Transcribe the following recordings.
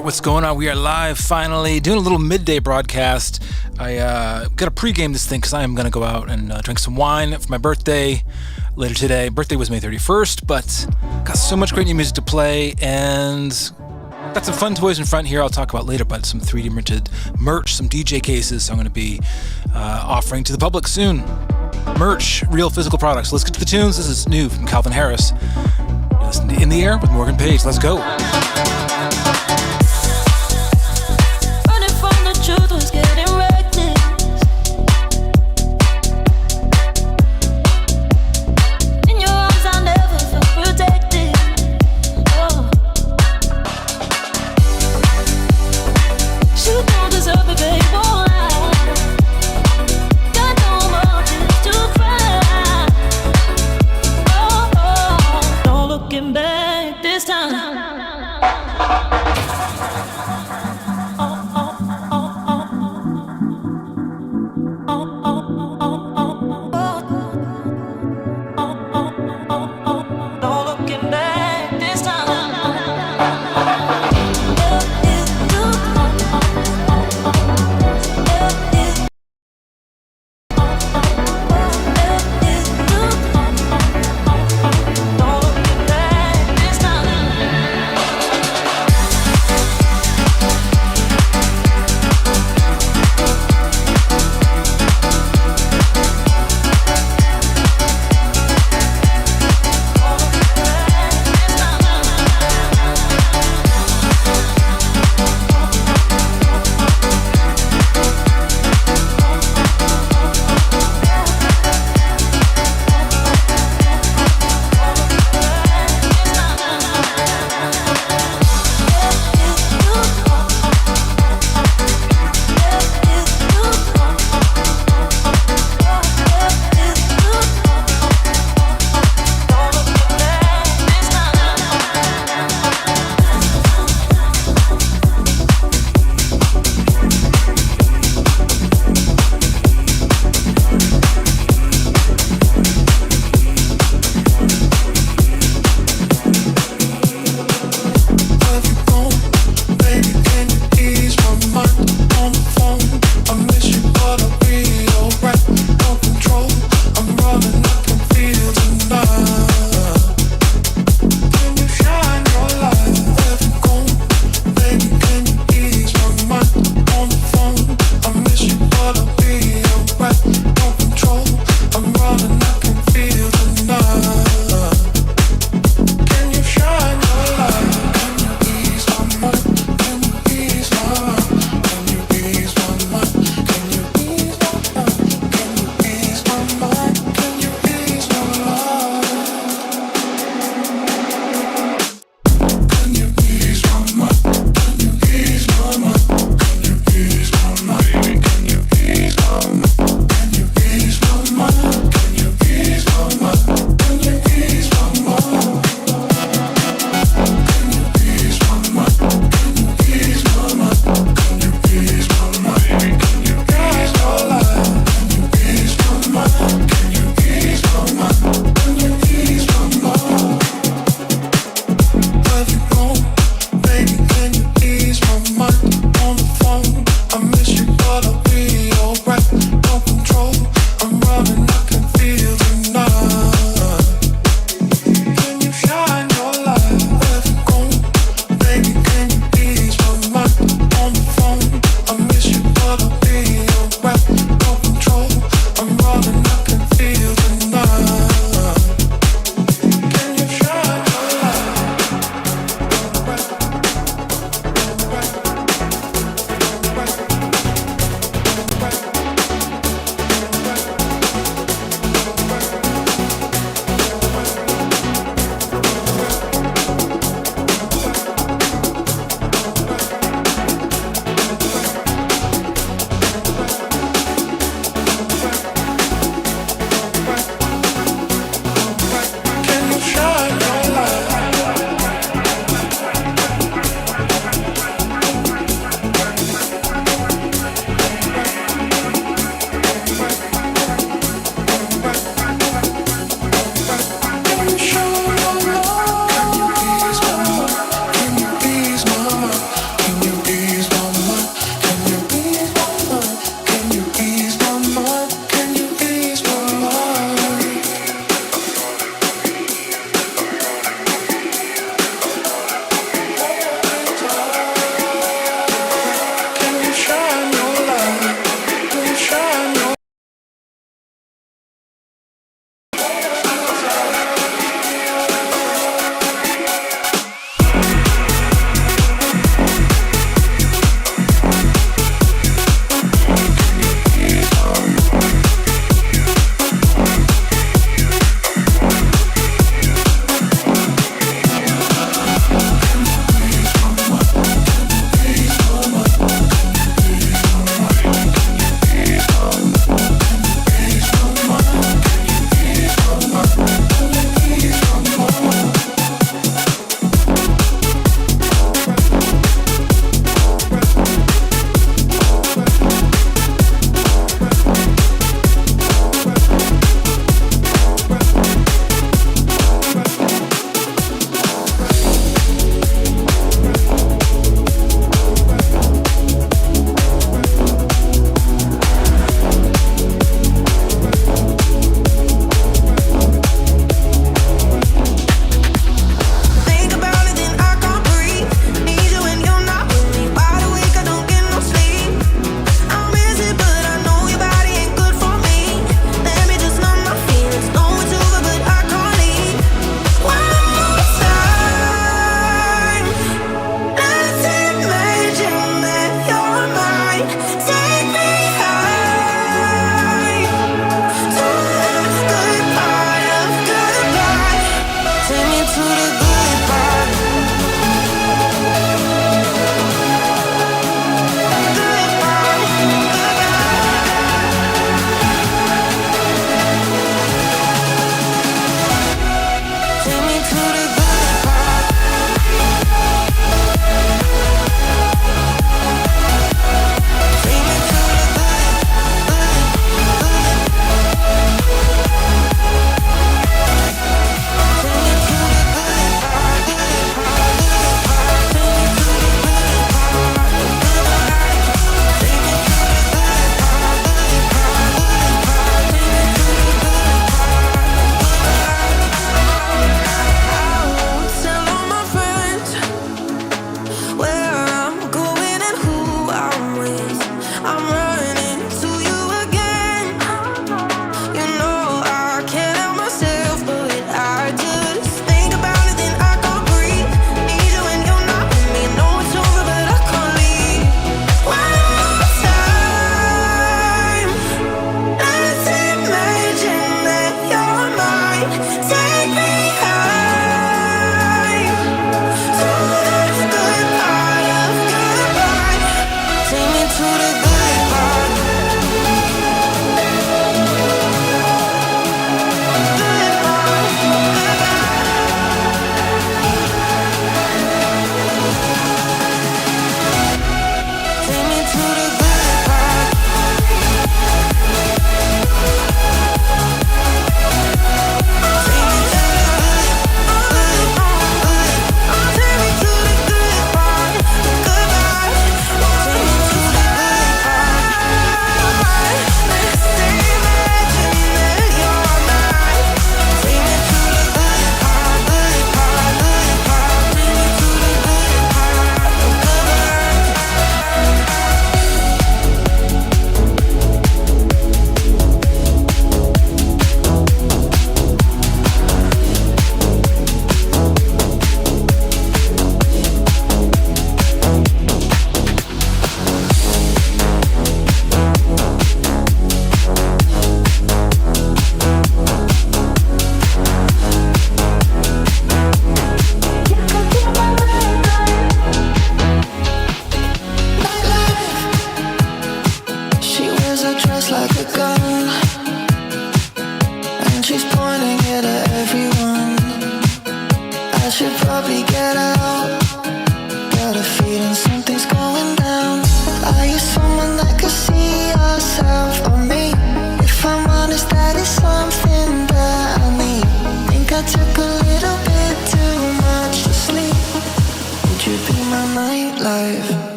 What's going on? We are live finally, doing a little midday broadcast. I got to pregame this thing because I am going to go out and drink some wine for my birthday later today. Birthday was May 31st, but got so much great new music to play and got some fun toys in front here I'll talk about later, but some 3D printed merch, some DJ cases I'm going to be offering to the public soon. Merch, real physical products. Let's get to the tunes. This is new from Calvin Harris. You listen to In the Air with Morgan Page. Let's go. Truth was getting reckless. In your arms I never felt protected. Oh. You don't deserve it, babe. Oh, got no motive to cry. Oh, no looking back this time.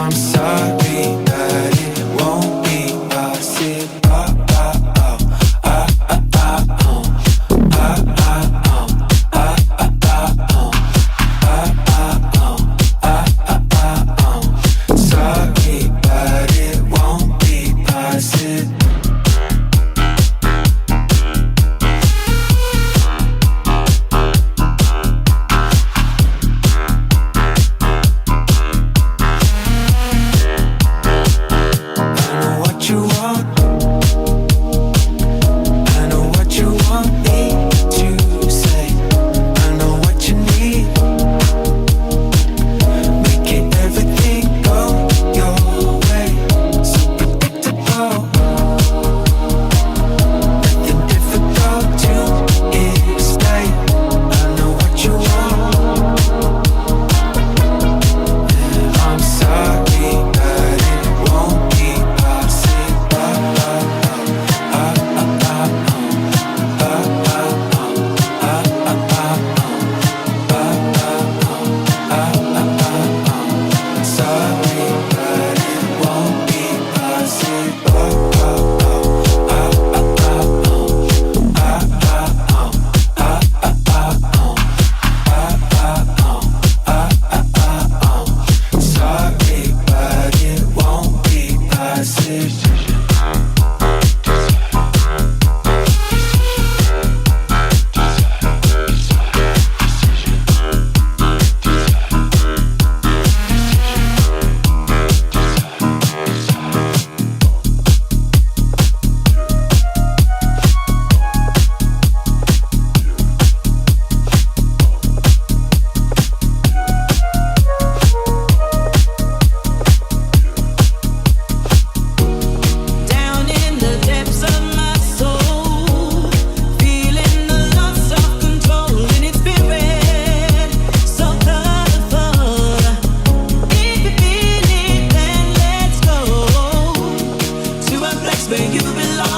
I'm sorry that it won't be possible. Come alive.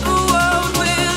The world will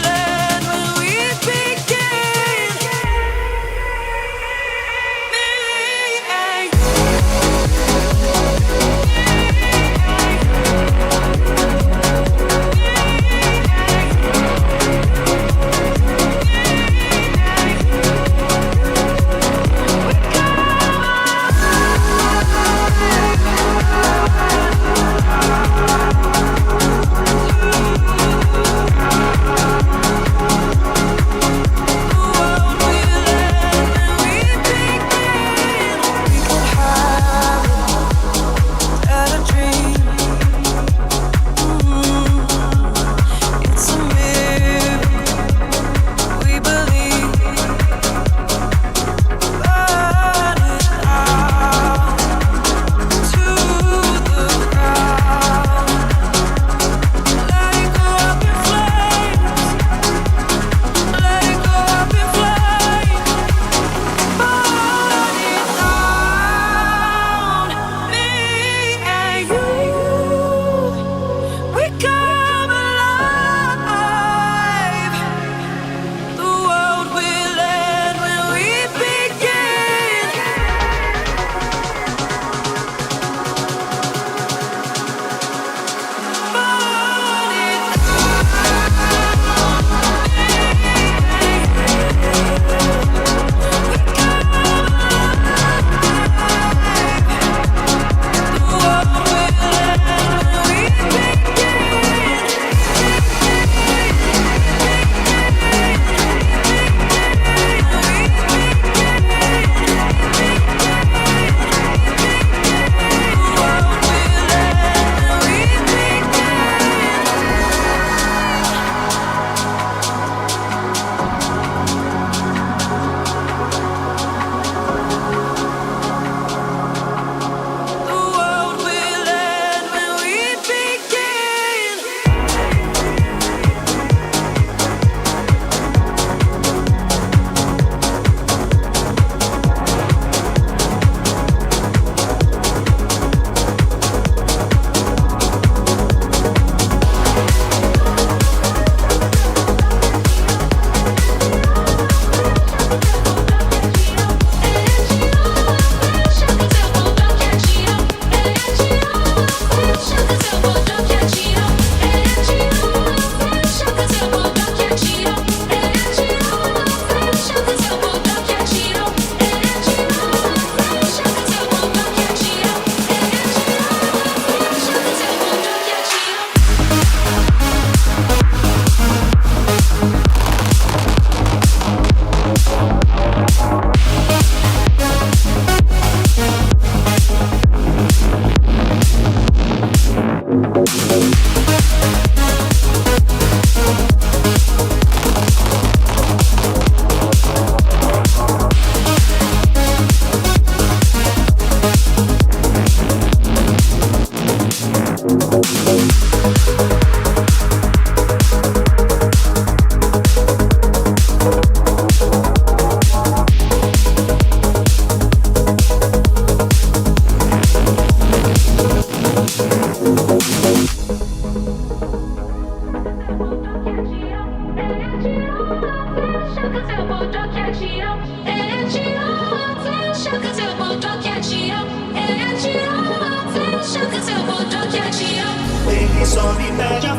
só me pede a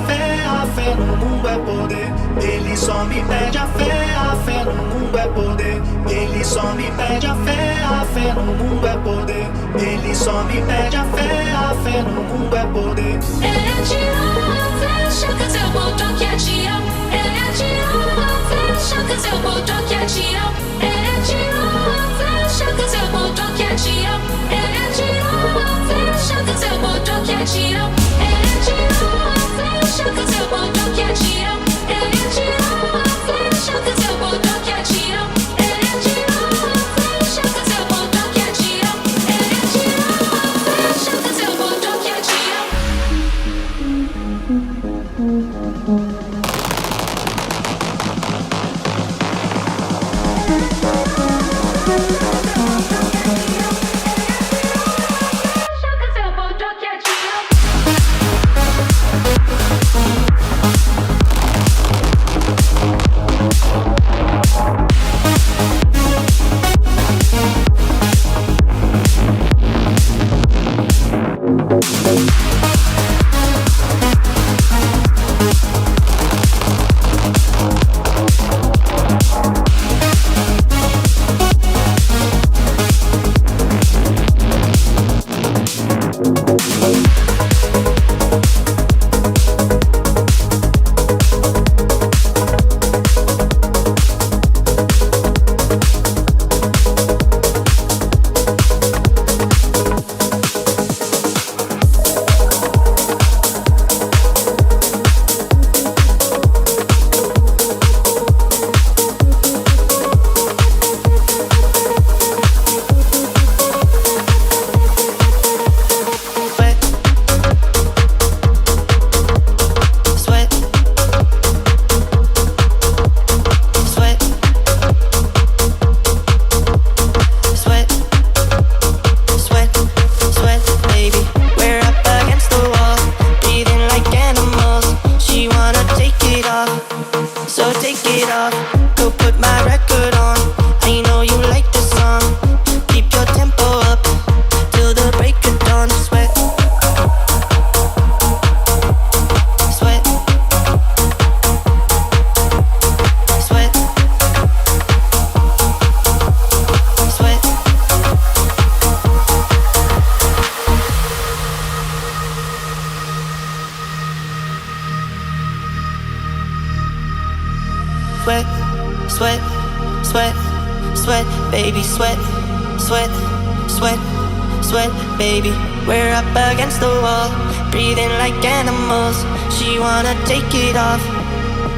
fé no mundo é poder. Ele só me pede a fé no mundo é poder. Ele só me pede a fé no mundo é poder. Ele só me pede a fé no mundo é poder. Ele te ama, fecha que seu botão que é te amo. Ele te ama, fecha que seu botão que é te amo. Ele te ama, fecha que seu botão que é te amo. Ele te ama, fecha que seu botão que é te amo. Ele te ama, fecha que seu botão que é te amo. Ele te ama, fecha que seu botão que é te amo. Ele te ama, fecha que seu botão que é te amo. Ele te ama, fecha que seu botão que é te amo. Baby, we're up against the wall, breathing like animals. She wanna take it off,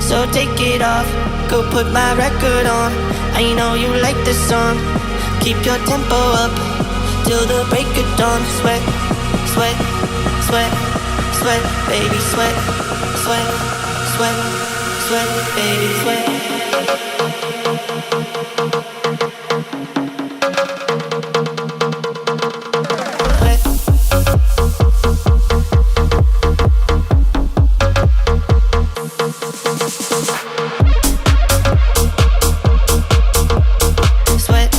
so take it off. Go put my record on. I know you like this song. Keep your tempo up till the break of dawn. Sweat, sweat, sweat, sweat, baby, sweat, sweat, sweat, sweat, baby, sweat. Sweat,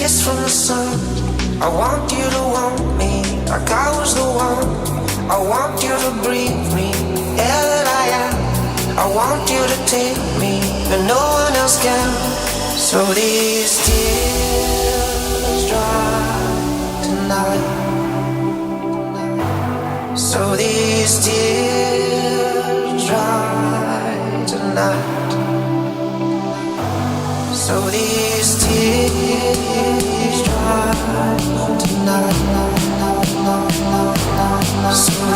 kiss from the sun. I want you to want me like I was the one. I want you to breathe me, air that I am. I want you to take me, but no one else can. So these tears dry tonight. So these tears dry tonight. So these tears dry tonight. So these tears dry tonight. So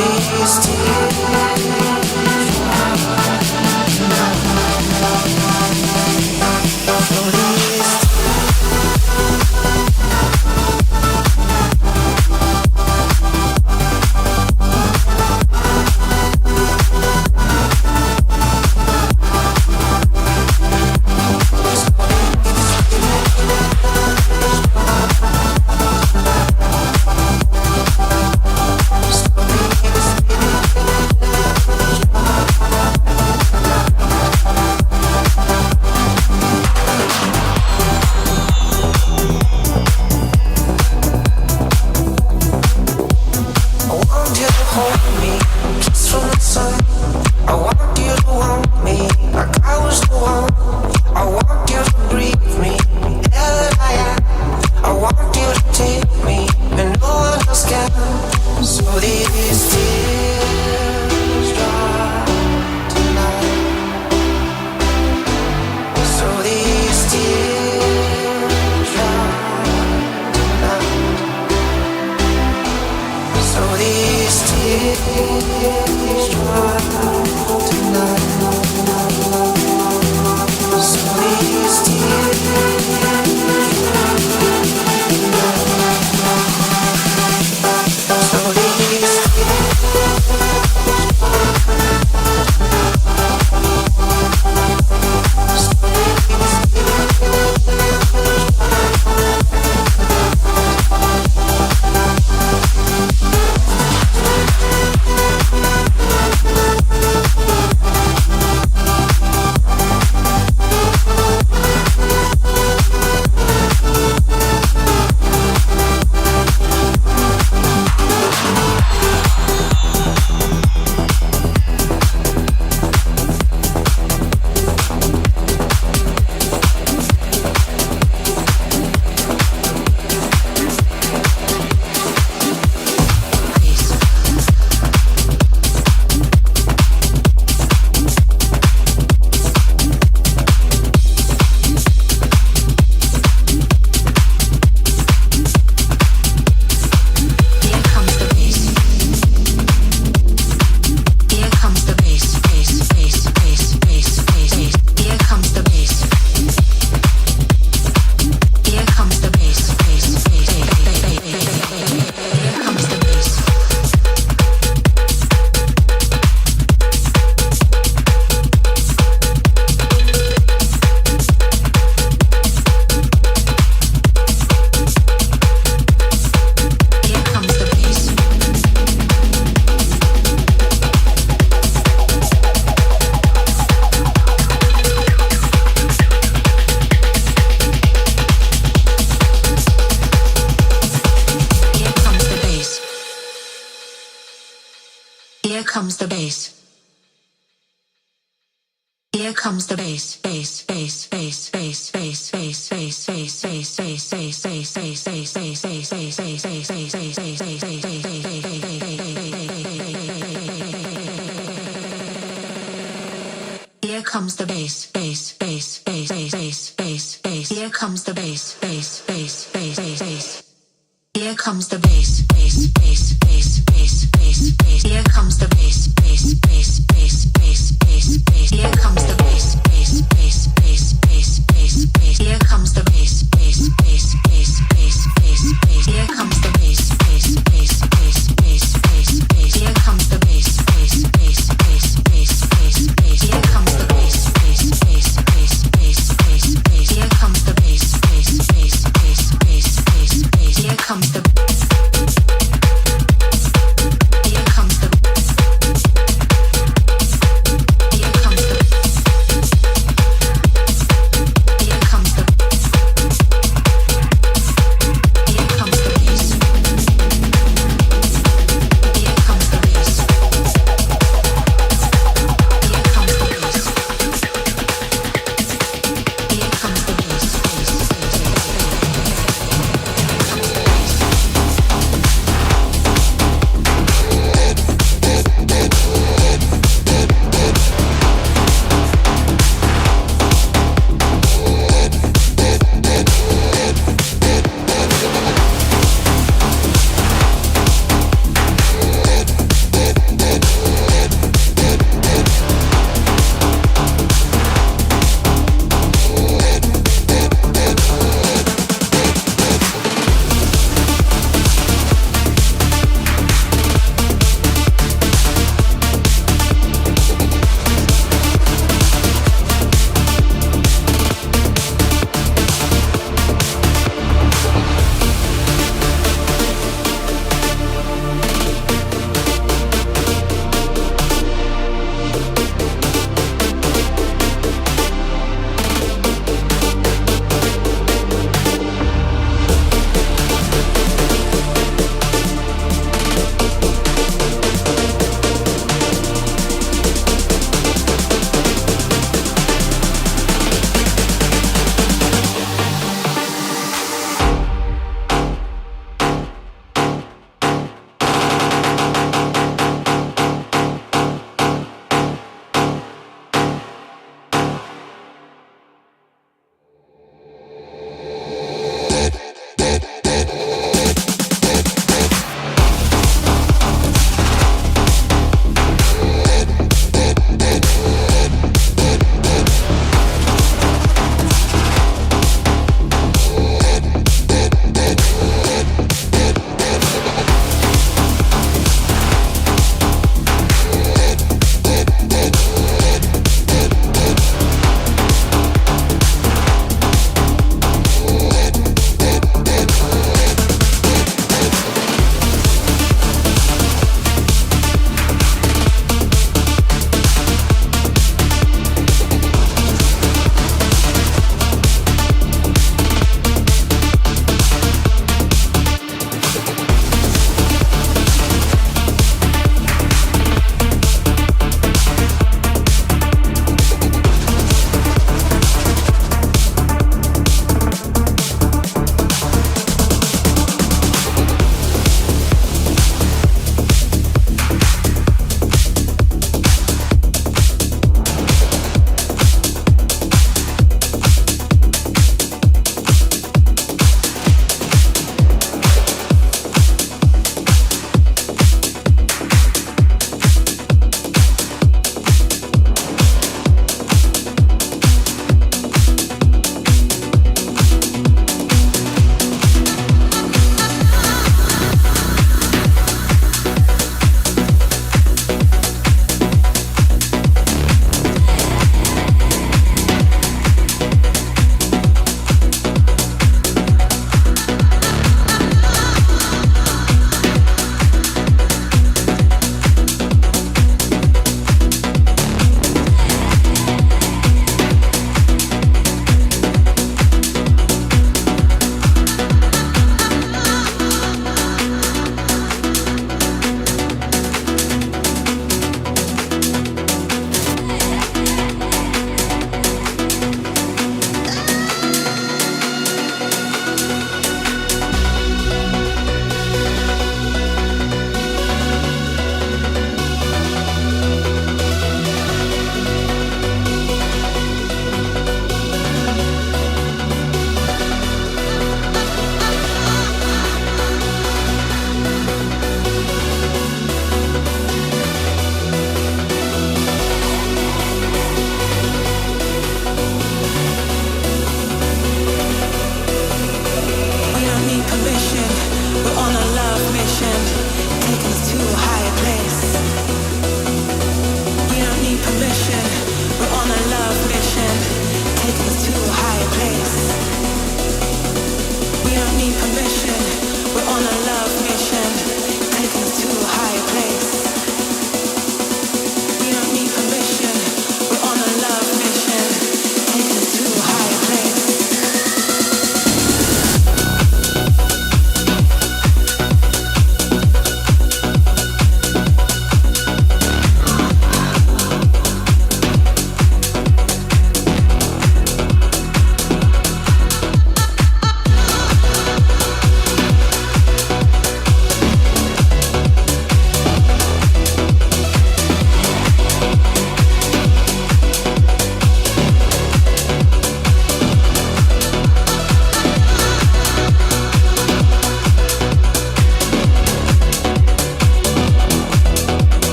these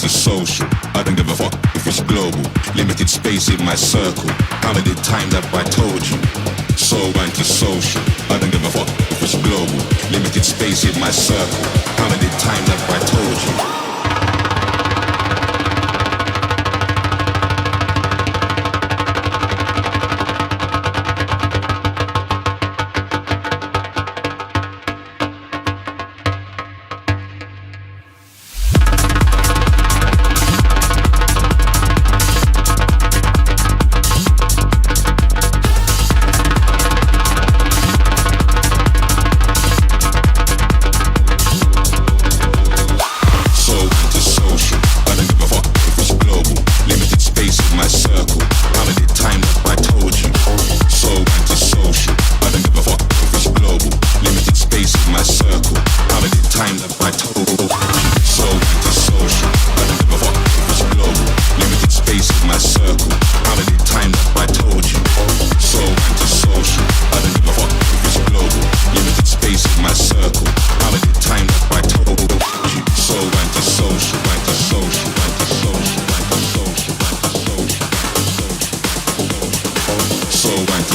antisocial. I don't give a fuck if it's global. Limited space in my circle. How many times have I told you? So antisocial. I don't give a fuck if it's global. Limited space in my circle. How many times have I told you?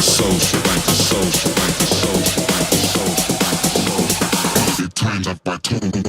antisocial, antisocial, antisocial, antisocial, antisocial. The times I've by total.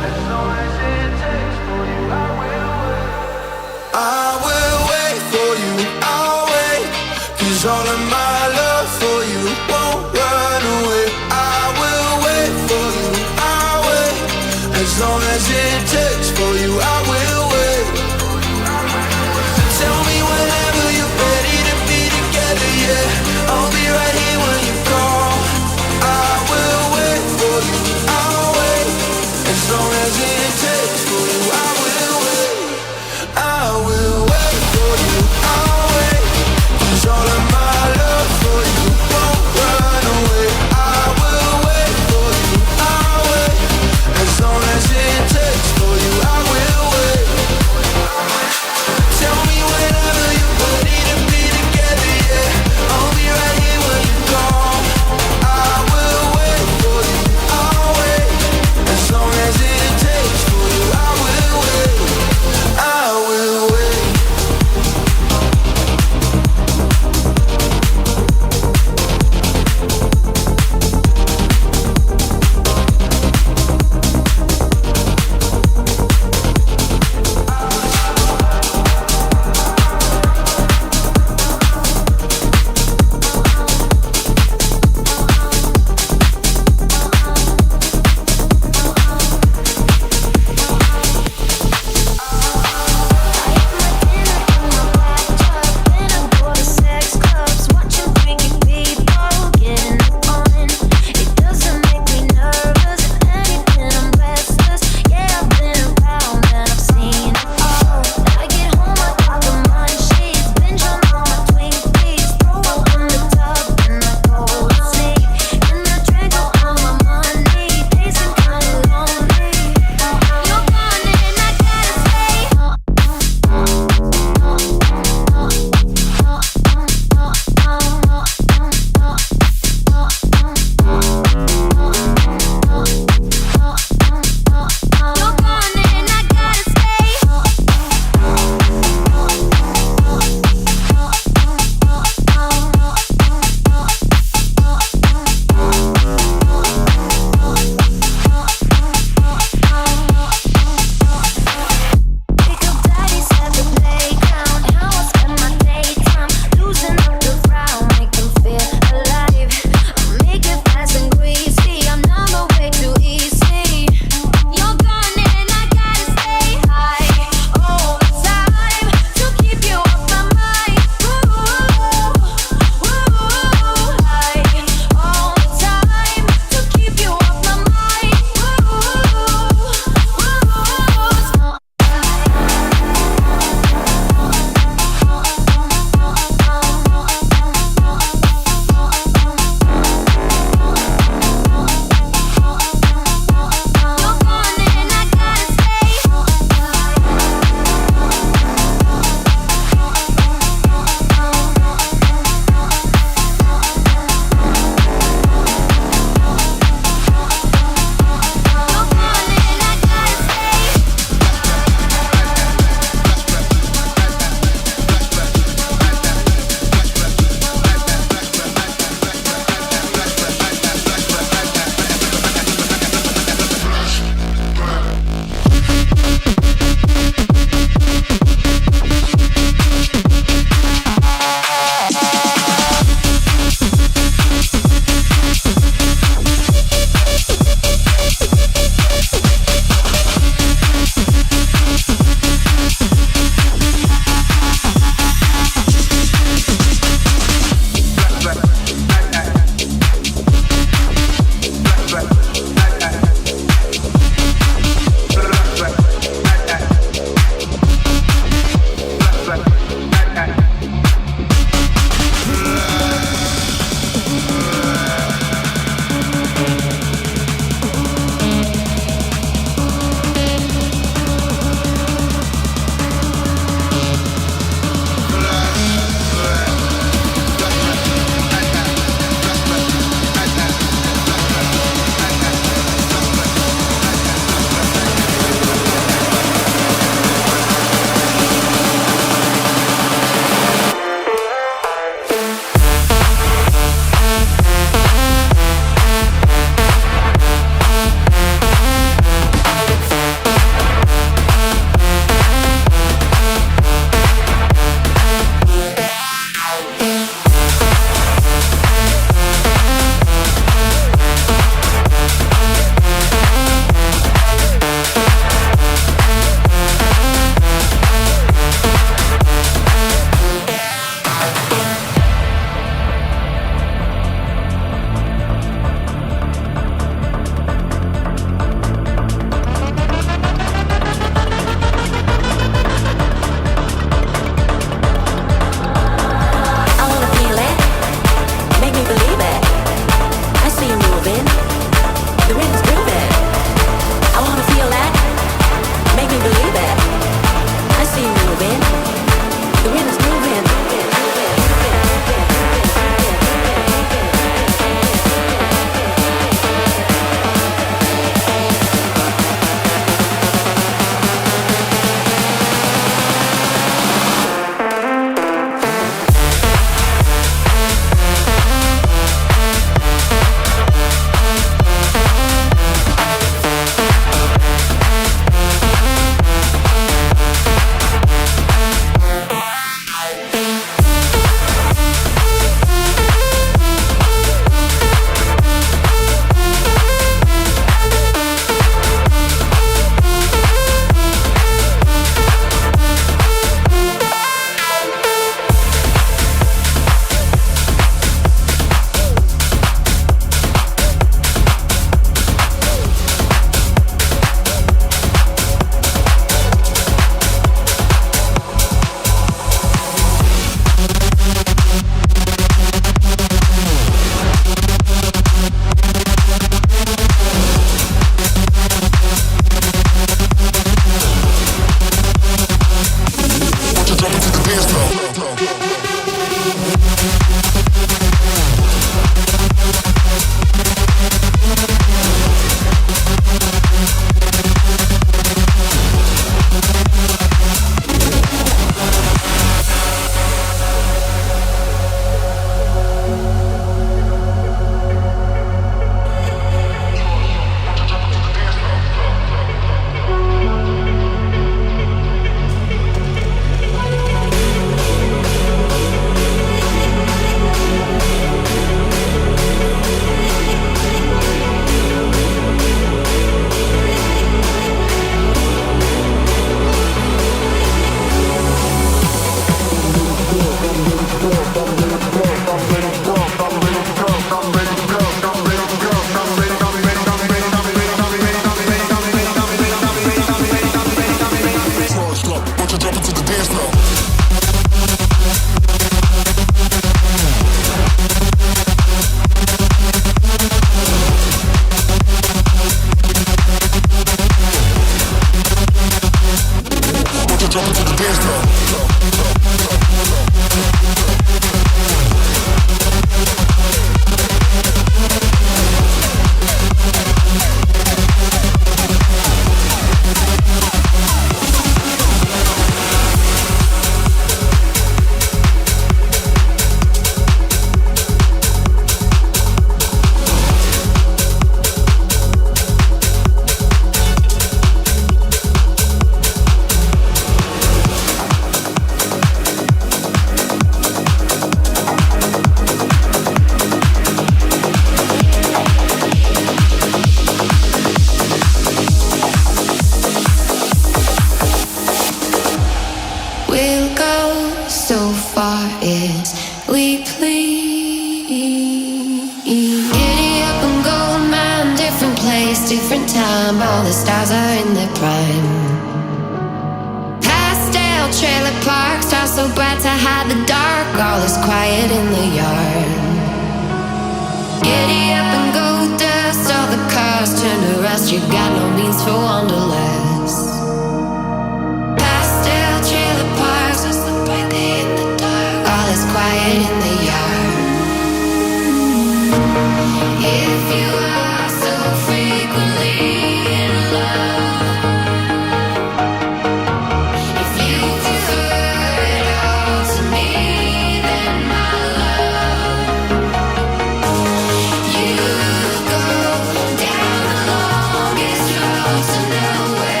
Down the longest road to nowhere.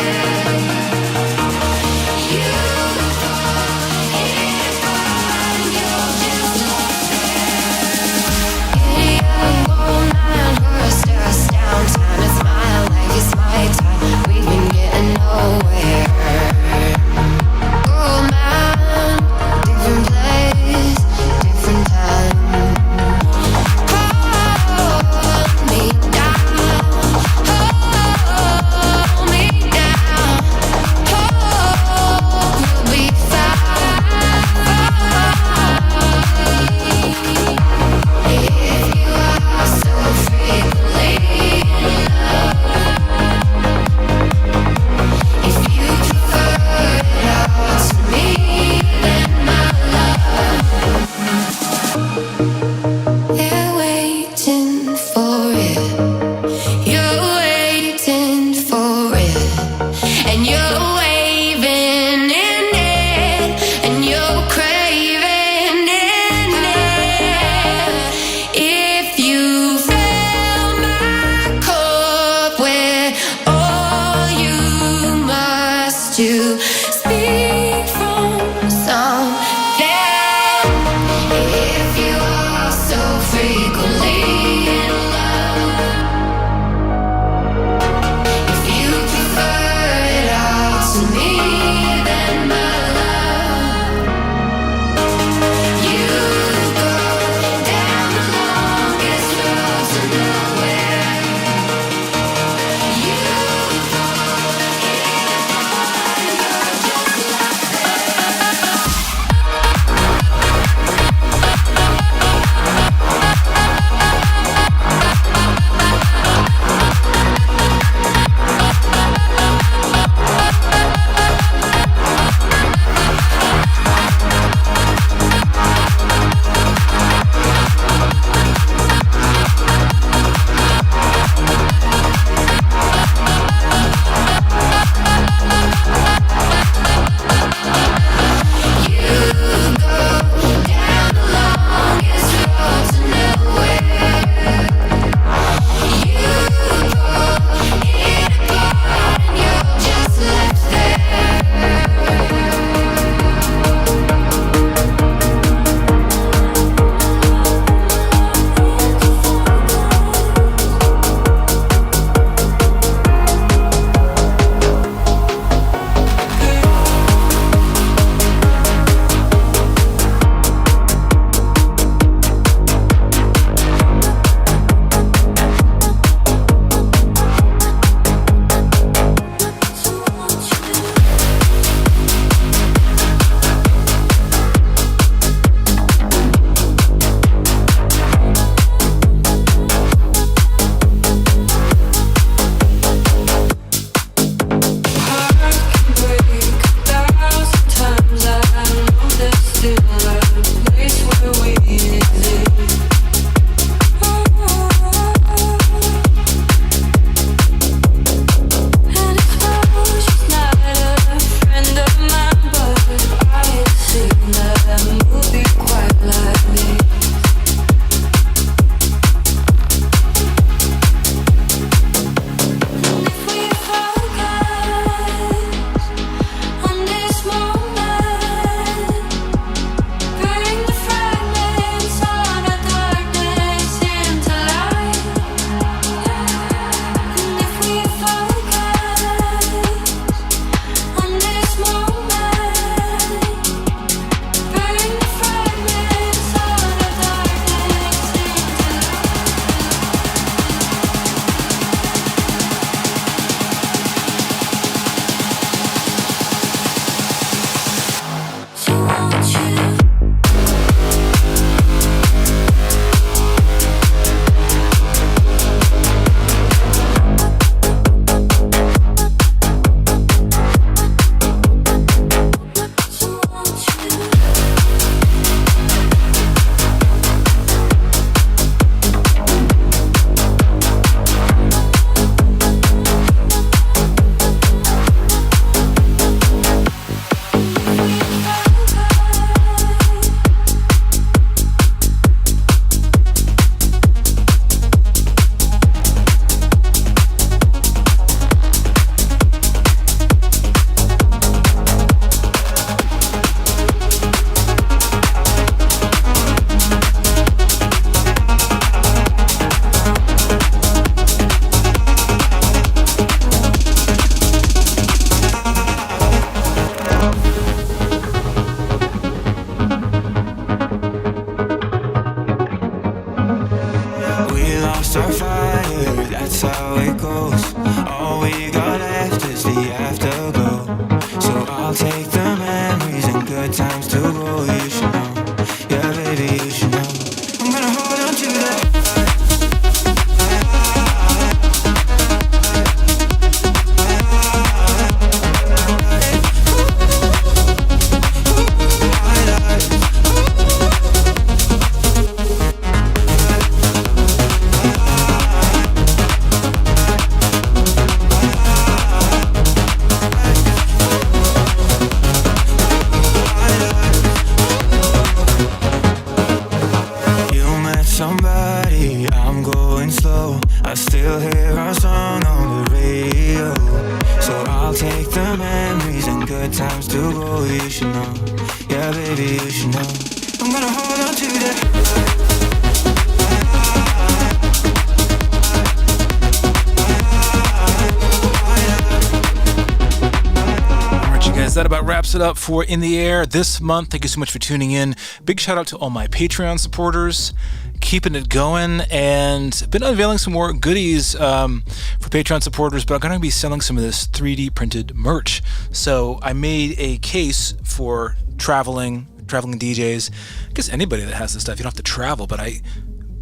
That about wraps it up for In the Air this month. Thank you so much for tuning in. Big shout out to all my Patreon supporters, keeping it going, and been unveiling some more goodies for Patreon supporters, but I'm going to be selling some of this 3D printed merch. So I made a case for traveling DJs. I guess anybody that has this stuff, you don't have to travel, but I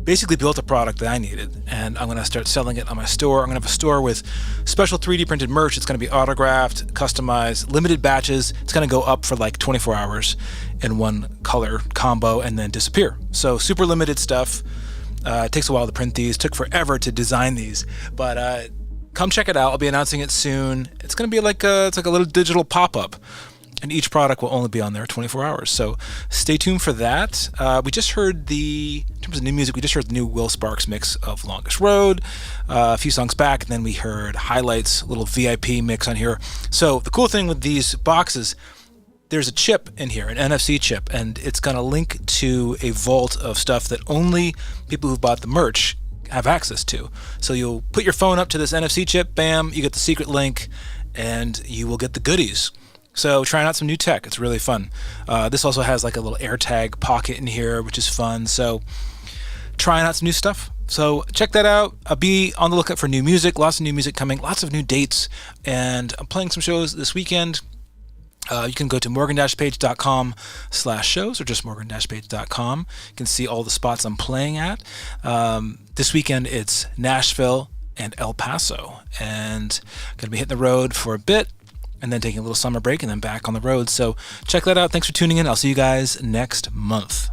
basically built a product that I needed, and I'm going to start selling it on my store. I'm going to have a store with special 3D printed merch. It's going to be autographed, customized, limited batches. It's going to go up for like 24 hours in one color combo and then disappear. So super limited stuff. It takes a while to print these. Took forever to design these, but come check it out. I'll be announcing it soon. It's going to be like it's like a little digital pop-up, and each product will only be on there 24 hours. So stay tuned for that. We just heard in terms of new music, we just heard the new Will Sparks mix of Longest Road a few songs back, and then we heard Highlights, little VIP mix on here. So the cool thing with these boxes, there's a chip in here, an NFC chip, and it's going to link to a vault of stuff that only people who've bought the merch have access to. So you'll put your phone up to this NFC chip, bam, you get the secret link, and you will get the goodies. So trying out some new tech. It's really fun. This also has like a little AirTag pocket in here, which is fun. So trying out some new stuff. So check that out. I'll be on the lookout for new music. Lots of new music coming. Lots of new dates. And I'm playing some shows this weekend. You can go to morgan-page.com/shows or just morgan-page.com. You can see all the spots I'm playing at. This weekend it's Nashville and El Paso. And I'm going to be hitting the road for a bit, and then taking a little summer break, and then back on the road. So check that out. Thanks for tuning in. I'll see you guys next month.